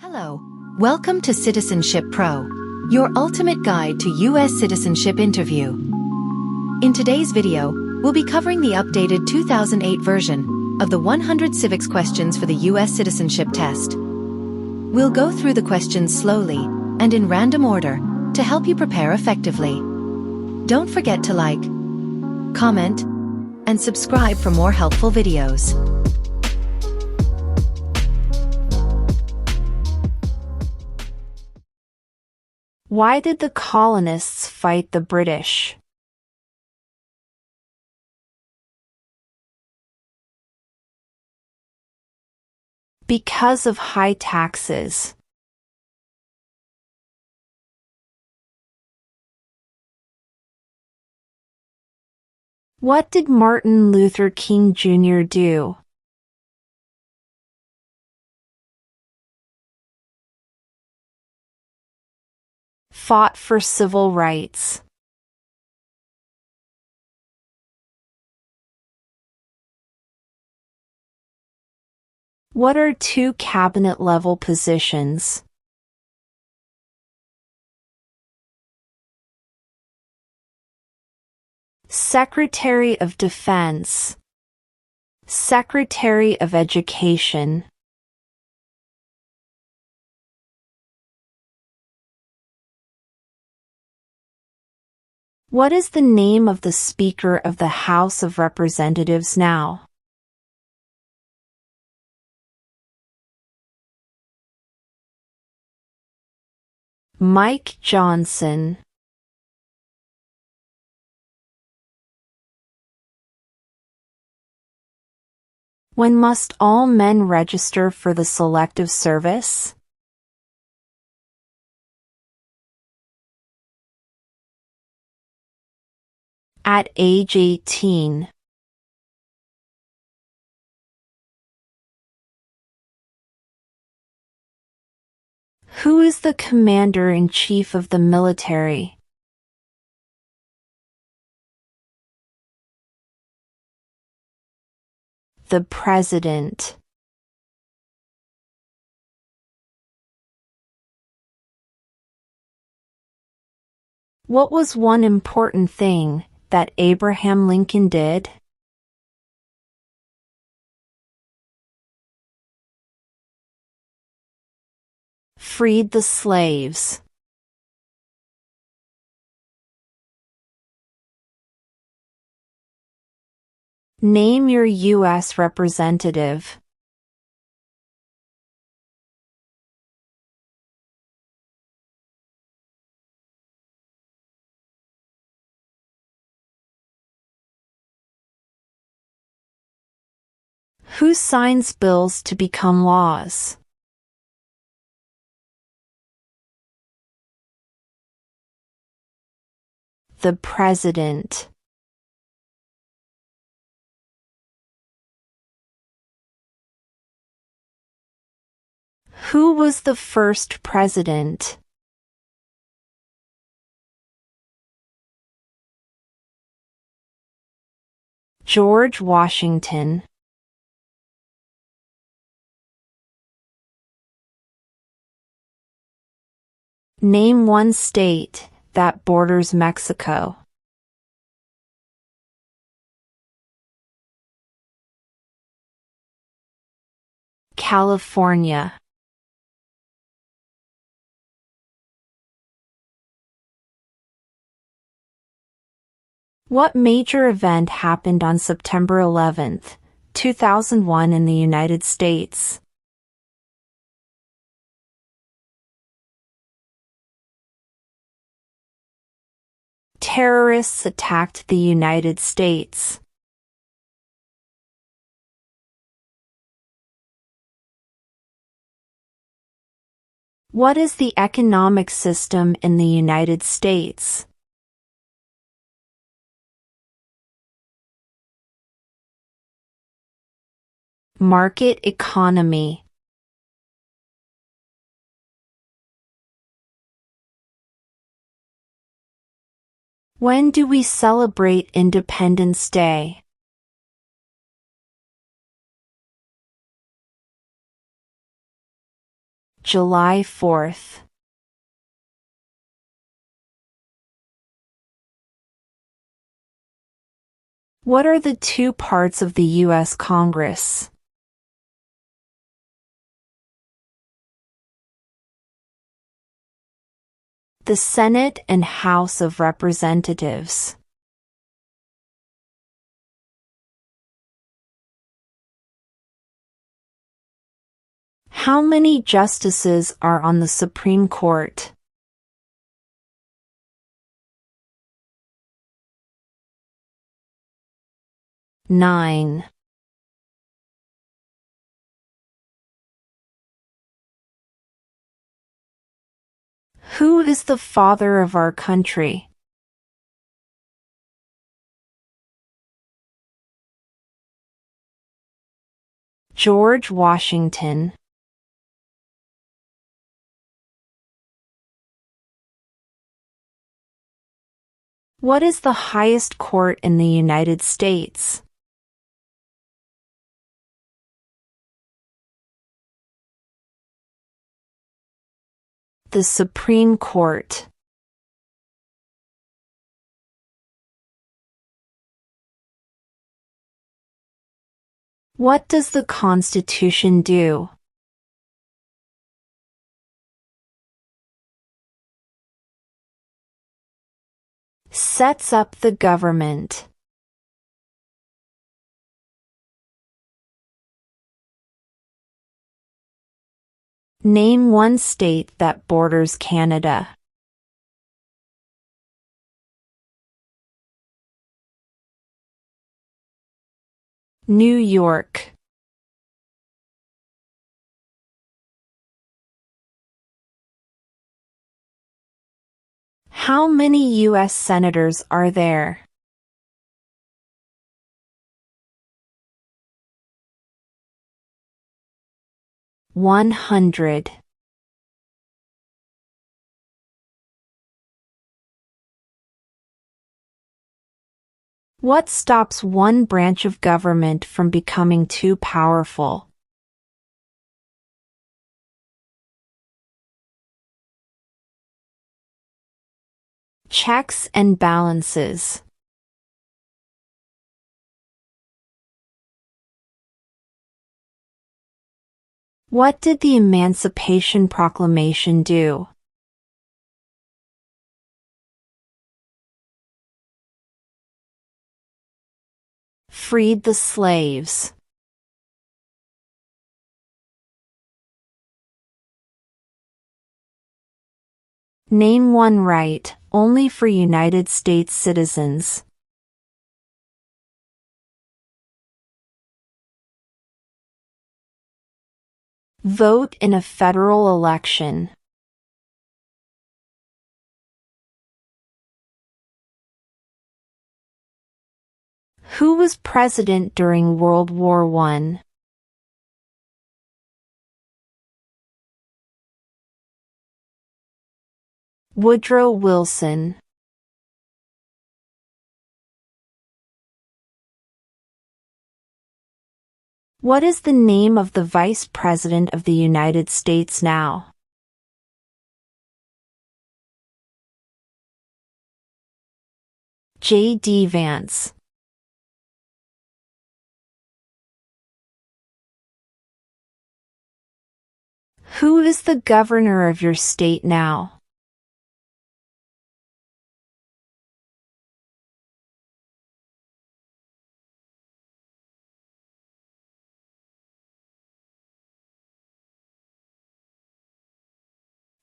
Hello. Welcome to Citizenship Pro, your ultimate guide to U.S. Citizenship Interview. In today's video, we'll be covering the updated 2008 version of the 100 Civics Questions for the U.S. Citizenship Test. We'll go through the questions slowly and in random order to help you prepare effectively. Don't forget to like, comment, and subscribe for more helpful videos. Why did the colonists fight the British? Because of high taxes. What did Martin Luther King Jr. do? Fought for civil rights. What are two cabinet-level positions? Secretary of Defense, Secretary of Education. What is the name of the Speaker of the House of Representatives now? Mike Johnson. When must all men register for the Selective Service? At age 18. Who is the Commander-in-Chief of the military? The President. What was one important thing that Abraham Lincoln did? Freed the slaves. Name your U.S. representative. Who signs bills to become laws? The President. Who was the first president? George Washington. Name one state that borders Mexico. California. What major event happened on September 11, 2001 in the United States? Terrorists attacked the United States. What is the economic system in the United States? Market economy. When do we celebrate Independence Day? July 4th. What are the two parts of the U.S. Congress? The Senate and House of Representatives. How many justices are on the Supreme Court? 9. Who is the father of our country? George Washington. What is the highest court in the United States? The Supreme Court. What does the Constitution do? Sets up the government. Name one state that borders Canada. New York. How many U.S. senators are there? $100. What stops one branch of government from becoming too powerful? Checks and balances. What did the Emancipation Proclamation do? Freed the slaves. Name one right, only for United States citizens. Vote in a federal election. Who was president during World War I? Woodrow Wilson. What is the name of the Vice President of the United States now? J.D. Vance. Who is the governor of your state now?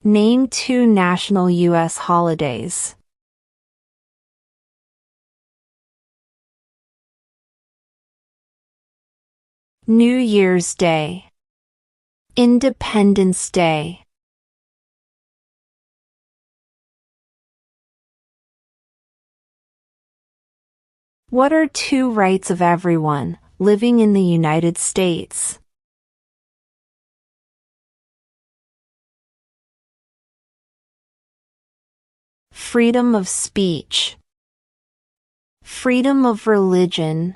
Name two national U.S. holidays. New Year's Day. Independence Day. What are two rights of everyone living in the United States? Freedom of speech. Freedom of religion.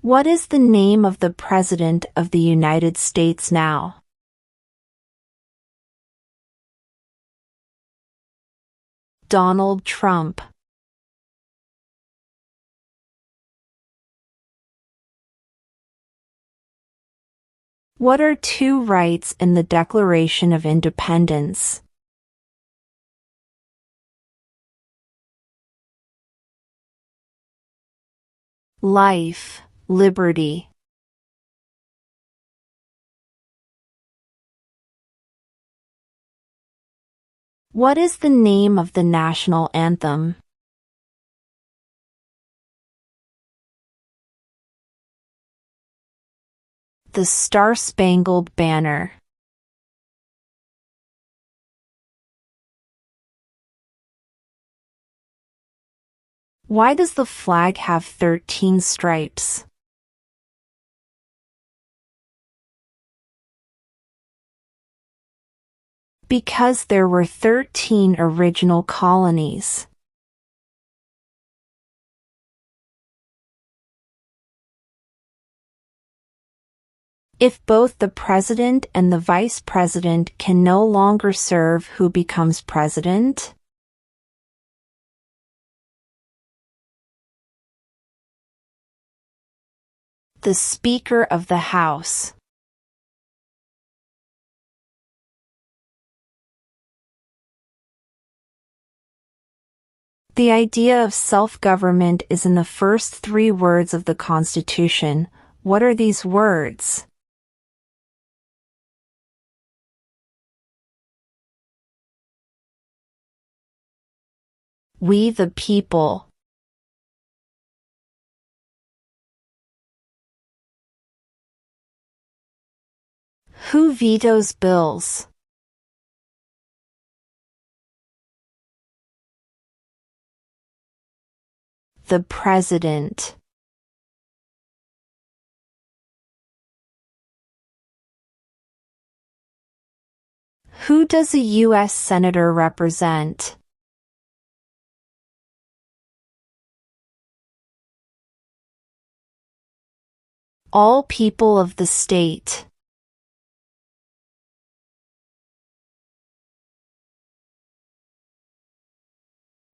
What is the name of the President of the United States now? Donald Trump. What are two rights in the Declaration of Independence? Life, liberty. What is the name of the national anthem? The Star-Spangled Banner. Why does the flag have 13 stripes? Because there were 13 original colonies. If both the president and the vice president can no longer serve, who becomes president? The Speaker of the House. The idea of self-government is in the first 3 words of the Constitution. What are these words? We the people. Who vetoes bills? The President. Who does a U.S. Senator represent? All people of the state.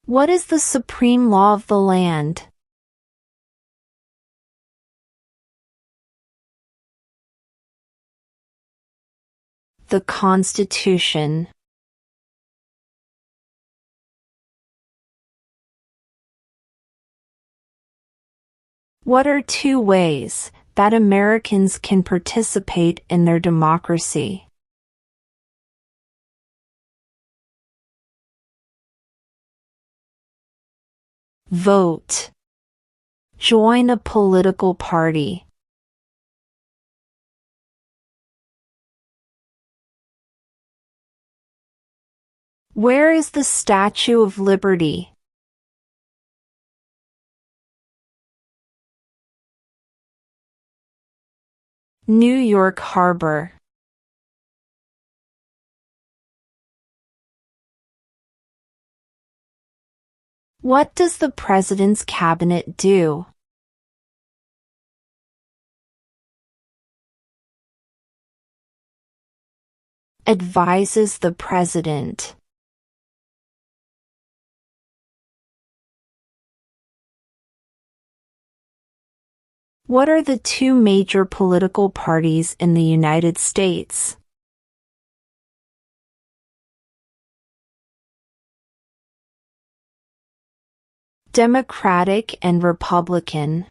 What is the supreme law of the land? The Constitution. What are 2 ways that Americans can participate in their democracy? Vote. Join a political party. Where is the Statue of Liberty? New York Harbor. What does the President's Cabinet do? Advises the President. What are the 2 major political parties in the United States? Democratic and Republican.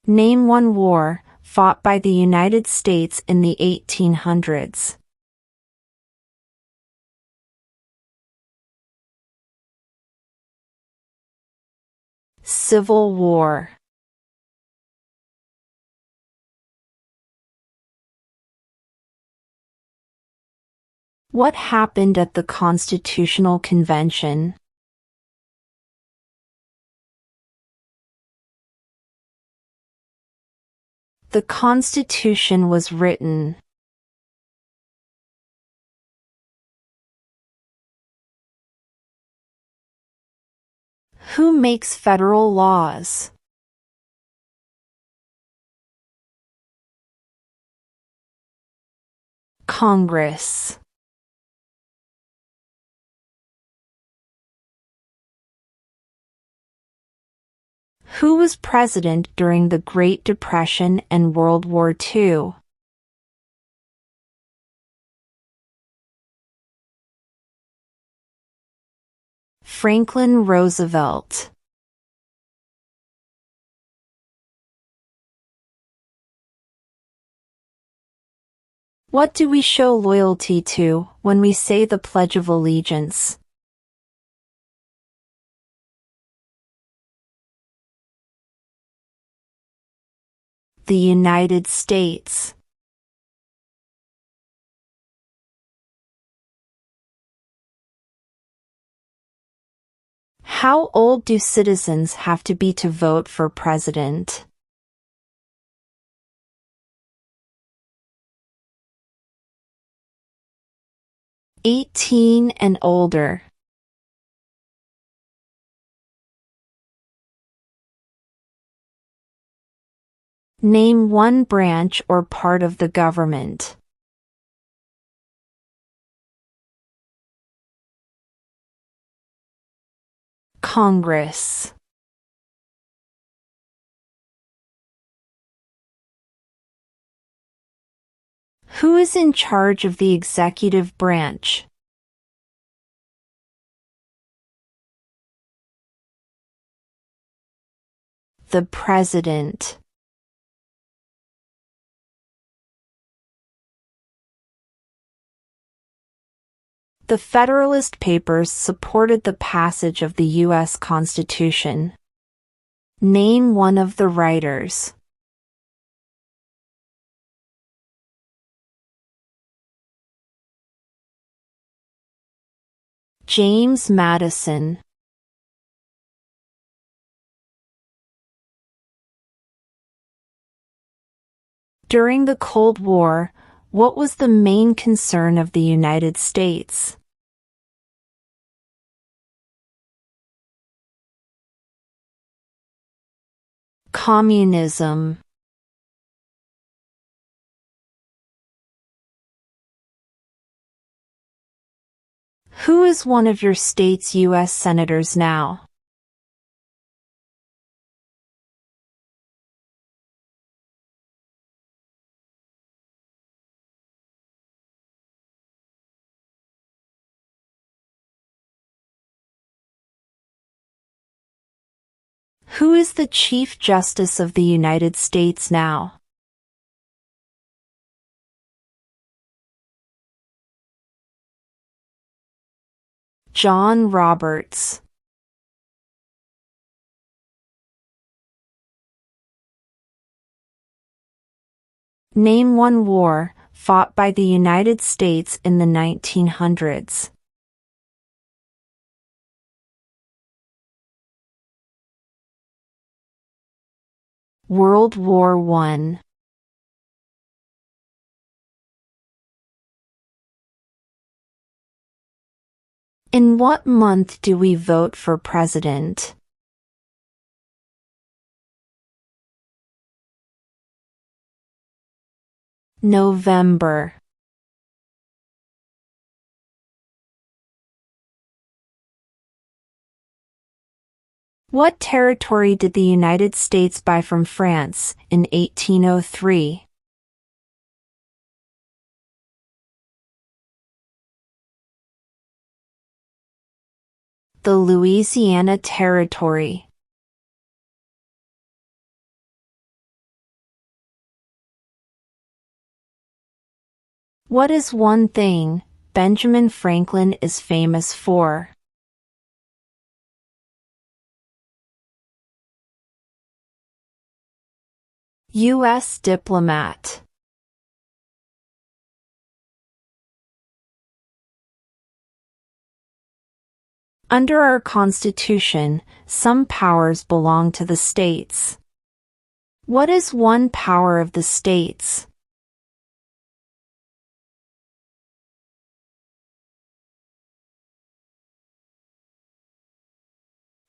Name one war fought by the United States in the 1800s. Civil War. What happened at the Constitutional Convention? The Constitution was written. Who makes federal laws? Congress. Who was president during the Great Depression and World War II? Franklin Roosevelt. What do we show loyalty to when we say the Pledge of Allegiance? The United States. How old do citizens have to be to vote for president? 18 and older. Name one branch or part of the government. Congress. Who is in charge of the executive branch? The President. The Federalist Papers supported the passage of the U.S. Constitution. Name one of the writers. James Madison. During the Cold War, what was the main concern of the United States? Communism. Who is one of your state's U.S. senators now? Who is the Chief Justice of the United States now? John Roberts. Name one war fought by the United States in the 1900s. World War I. In what month do we vote for president? November. What territory did the United States buy from France in 1803? The Louisiana Territory. What is one thing Benjamin Franklin is famous for? U.S. diplomat. Under our Constitution, some powers belong to the states. What is one power of the states?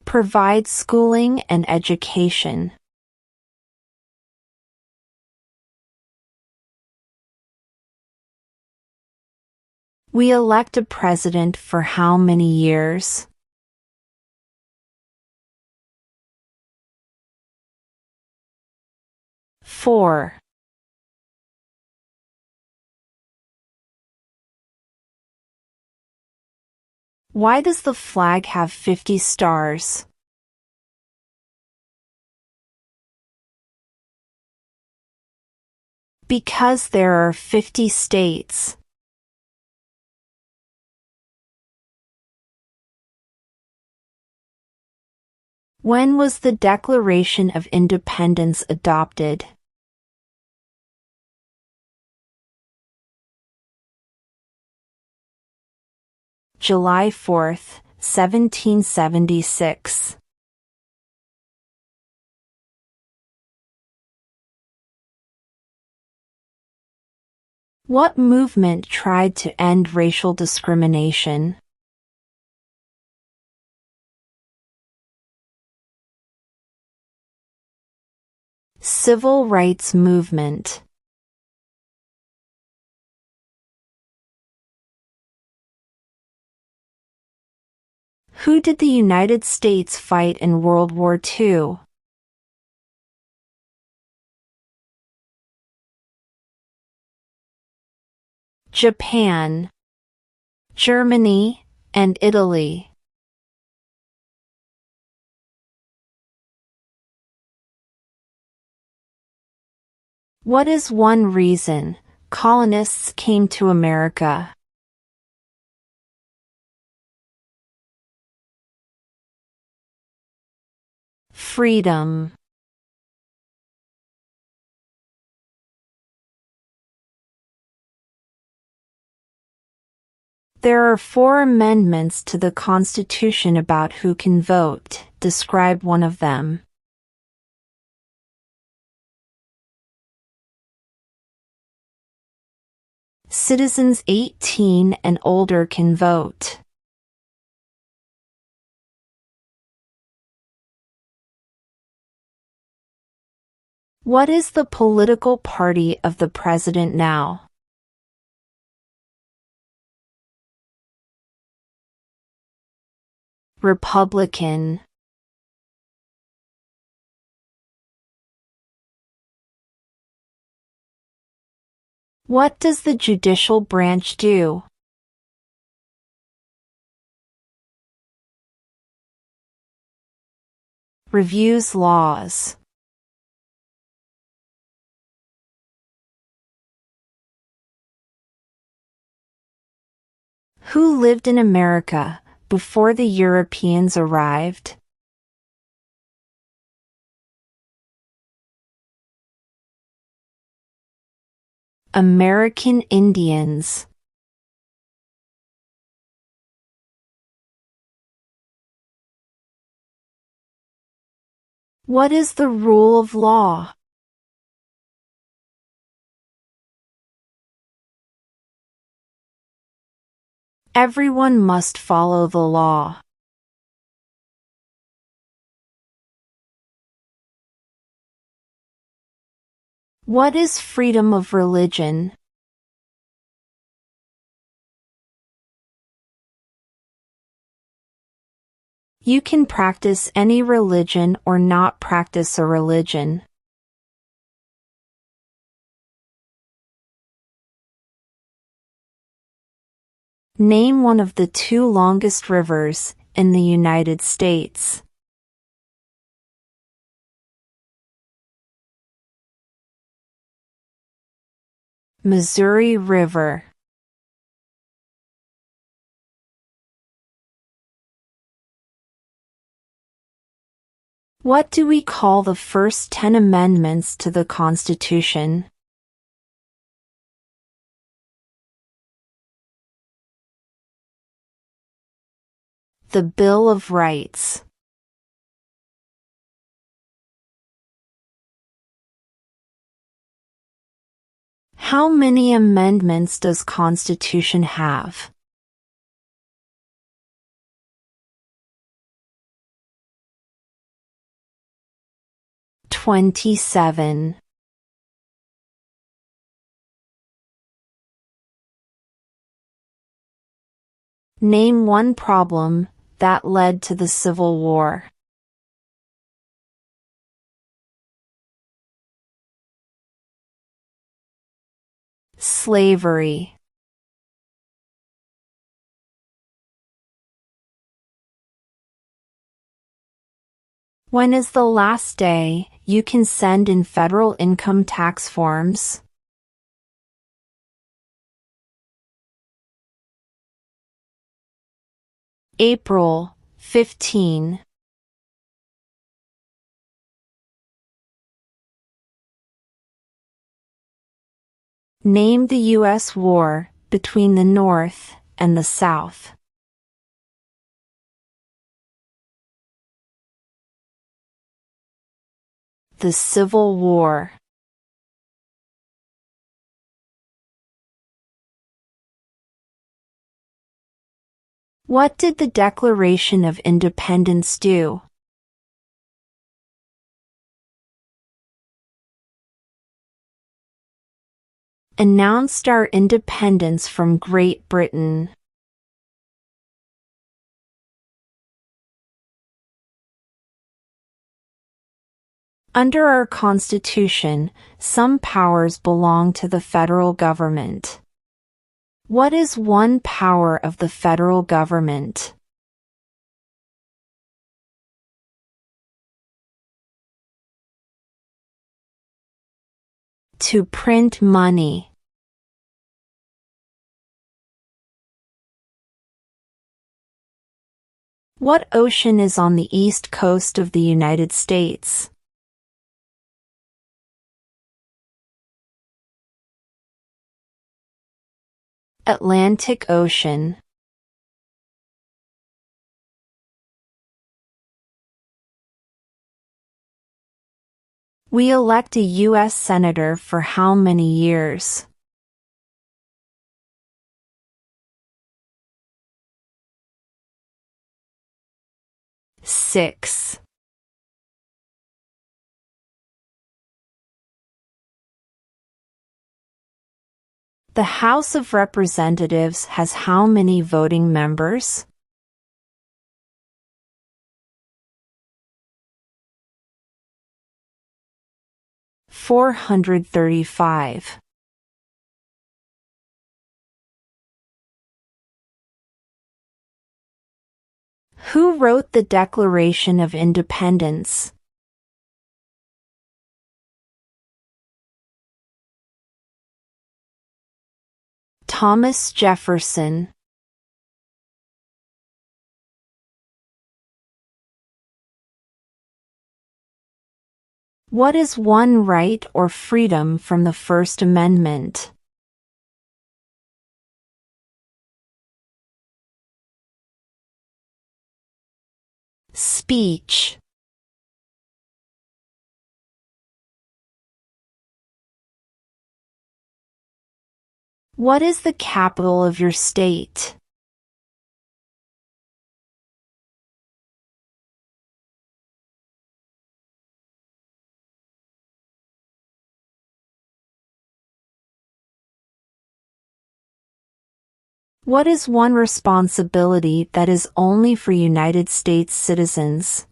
Provide schooling and education. We elect a president for how many years? Four. Why does the flag have 50 stars? Because there are 50 states. When was the Declaration of Independence adopted? July 4, 1776. What movement tried to end racial discrimination? Civil rights movement. Who did the United States fight in World War II? Japan, Germany, and Italy. What is one reason colonists came to America? Freedom. There are 4 amendments to the Constitution about who can vote. Describe one of them. Citizens 18 and older can vote. What is the political party of the president now? Republican. What does the judicial branch do? Reviews laws. Who lived in America before the Europeans arrived? American Indians. What is the rule of law? Everyone must follow the law. What is freedom of religion? You can practice any religion or not practice a religion. Name one of the 2 longest rivers in the United States. Missouri River. What do we call the first 10 amendments to the Constitution? The Bill of Rights. How many amendments does Constitution have? 27. Name one problem that led to the Civil War. Slavery. When is the last day you can send in federal income tax forms? April 15. Name the U.S. war between the North and the South. The Civil War. What did the Declaration of Independence do? Announced our independence from Great Britain. Under our Constitution, some powers belong to the federal government. What is one power of the federal government? To print money. What ocean is on the east coast of the United States? Atlantic Ocean. We elect a U.S. Senator for how many years? 6. The House of Representatives has how many voting members? 435. Who wrote the Declaration of Independence? Thomas Jefferson. What is one right or freedom from the First Amendment? Speech. What is the capital of your state? What is one responsibility that is only for United States citizens?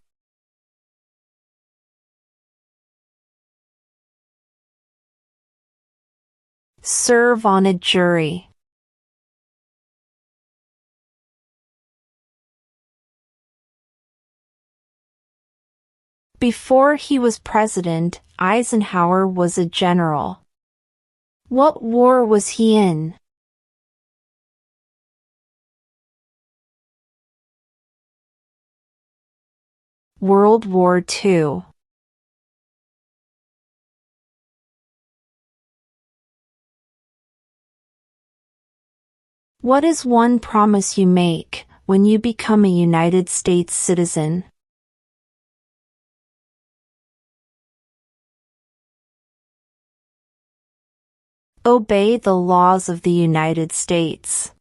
Serve on a jury. Before he was president, Eisenhower was a general. What war was he in? World War II. What is one promise you make when you become a United States citizen? Obey the laws of the United States.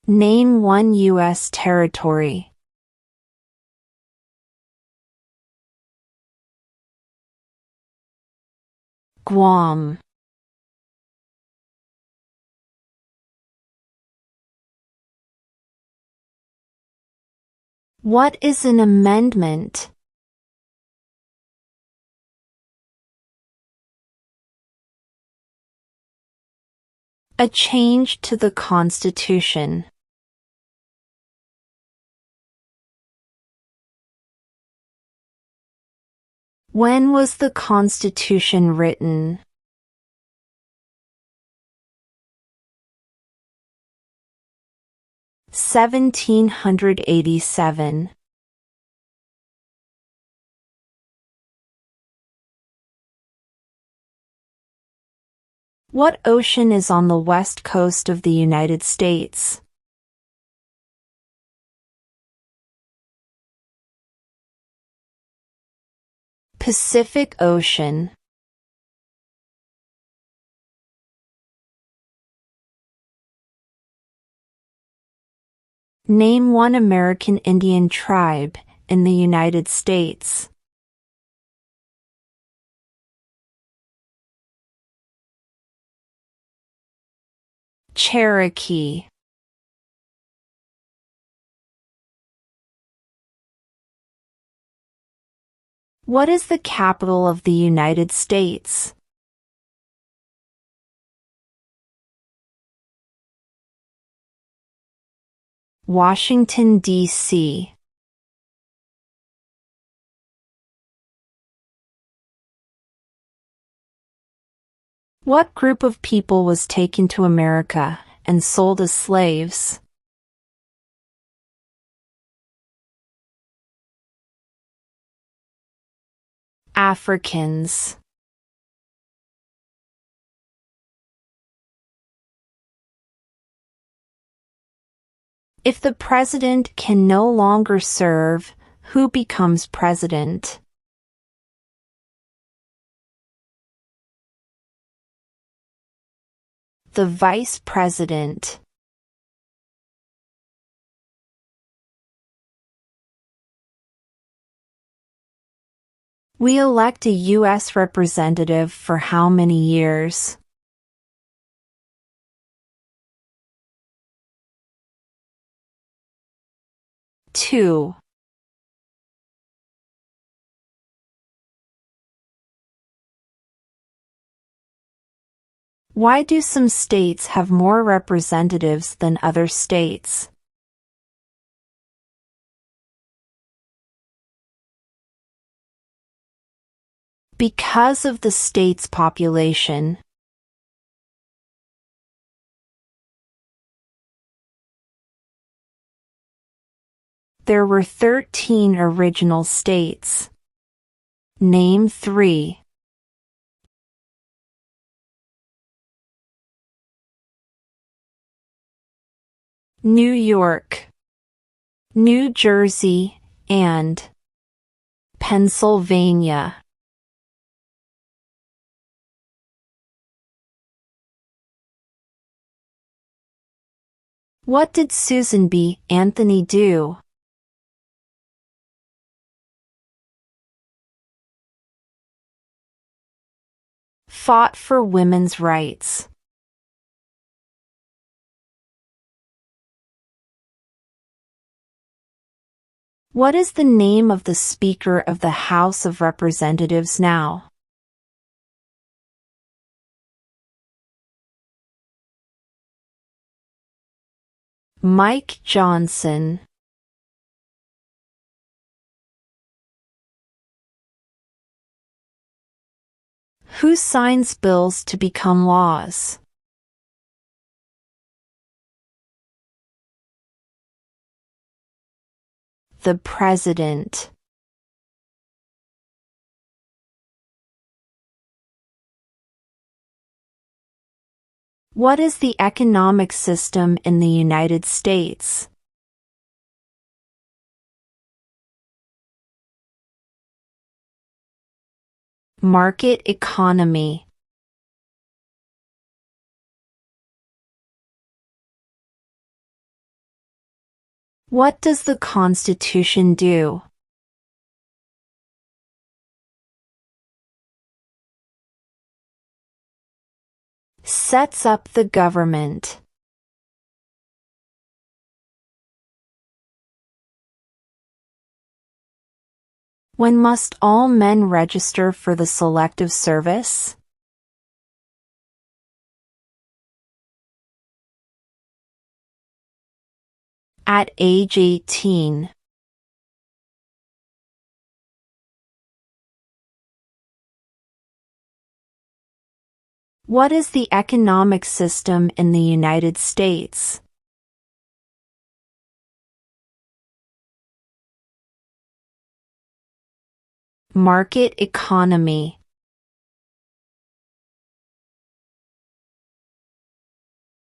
Name one U.S. territory. Guam. What is an amendment? A change to the Constitution. When was the Constitution written? 1787. What ocean is on the west coast of the United States? Pacific Ocean. Name one American Indian tribe in the United States. Cherokee. What is the capital of the United States? Washington, D.C. What group of people was taken to America and sold as slaves? Africans. If the president can no longer serve, who becomes president? The vice president. We elect a U.S. representative for how many years? 2. Why do some states have more representatives than other states? Because of the state's population. There were 13 original states. Name 3. New York, New Jersey, and Pennsylvania. What did Susan B. Anthony do? Fought for women's rights. What is the name of the Speaker of the House of Representatives now? Mike Johnson. Who signs bills to become laws? The President. What is the economic system in the United States? Market economy. What does the Constitution do? Sets up the government. When must all men register for the Selective Service? At age 18. What is the economic system in the United States? Market economy.